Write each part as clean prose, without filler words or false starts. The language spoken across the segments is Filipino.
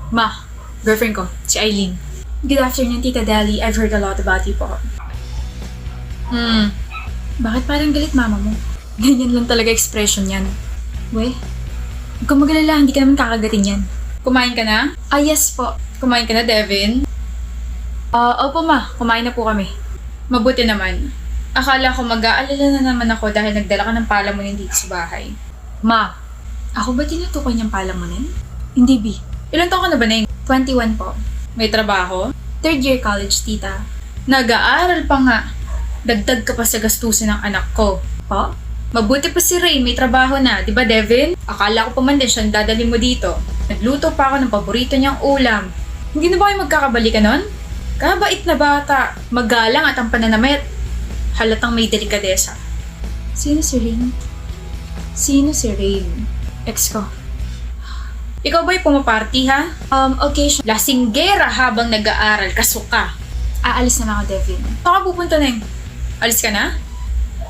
Ma, girlfriend ko, si Eileen. Good afternoon, Tita Dali. I've heard a lot about you po. Bakit parang galit mama mo? Ganyan lang talaga expression yan. Weh, huwag kang magalala, hindi ka naman kakagatin yan. Kumain ka na? Yes po. Kumain ka na, Devin? Opo ma, kumain na po kami. Mabuti naman. Akala ko mag-aalala na naman ako dahil nagdala ka ng palamunin dito sa bahay. Ma, ako ba tinutukoy niyang palamunin? Hindi, B. Ilan taon ka na ba, Neng? 21 po. May trabaho? 3rd year college, tita. Nag-aaral pa nga. Dagdag ka pa sa gastusin ng anak ko. Po? Mabuti pa si Ray, may trabaho na, di ba Devin? Akala ko pa man din siyang dadalhin mo dito. Nagluto pa ako ng paborito niyang ulam. Hindi na ba kayo magkakabalikan nun? Kabait na bata, magalang at ang pananamit. Halatang may delikadesa. Sino si Rain? Sino si Rain? Ex ko. Ikaw ba'y pumaparty ha? Okay. Lasinggera habang nag-aaral, kasuka. Aalis na lang ako, Devin. Saan ka pupunta, Neng? Alis ka na?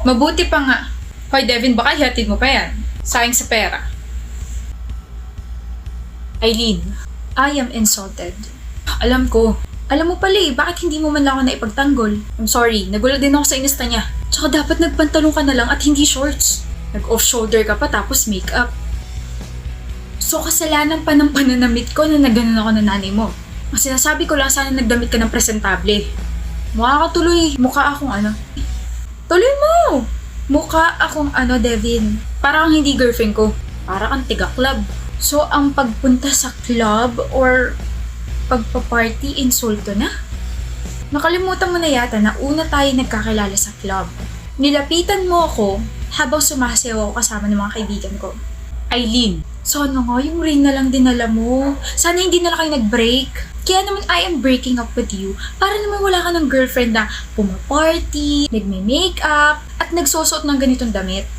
Mabuti pa nga. Hoy Devin, baka ihatid mo pa yan. Sayang sa pera. Eileen, I am insulted. Alam ko. Alam mo pala bakit hindi mo man lang ako naipagtanggol? I'm sorry, nagulat din ako sa inista niya. Tsaka dapat nagpantalong ka na lang at hindi shorts. Nag-off-shoulder ka pa tapos makeup. So kasalanan pa ng pananamit ko na naganon ako ng nanay mo. Ang sinasabi ko lang sana nagdamit ka ng presentable. Mukha ka tuloy. Mukha akong ano. Tuloy mo! Mukha akong Devin. Parang hindi girlfriend ko. Parang ang tiga-club. So ang pagpunta sa club or pagpa-party insulto na? Nakalimutan mo na yata na una tayo nagkakilala sa club. Nilapitan mo ako habang sumasayaw ako kasama ng mga kaibigan ko. Eileen. Sana nga, yung ring na lang dinala mo. Sana hindi na lang kayo nag-break. Kaya naman I am breaking up with you para naman wala ka ng girlfriend na pumaparty, nagme-makeup, at nagsusuot ng ganitong damit.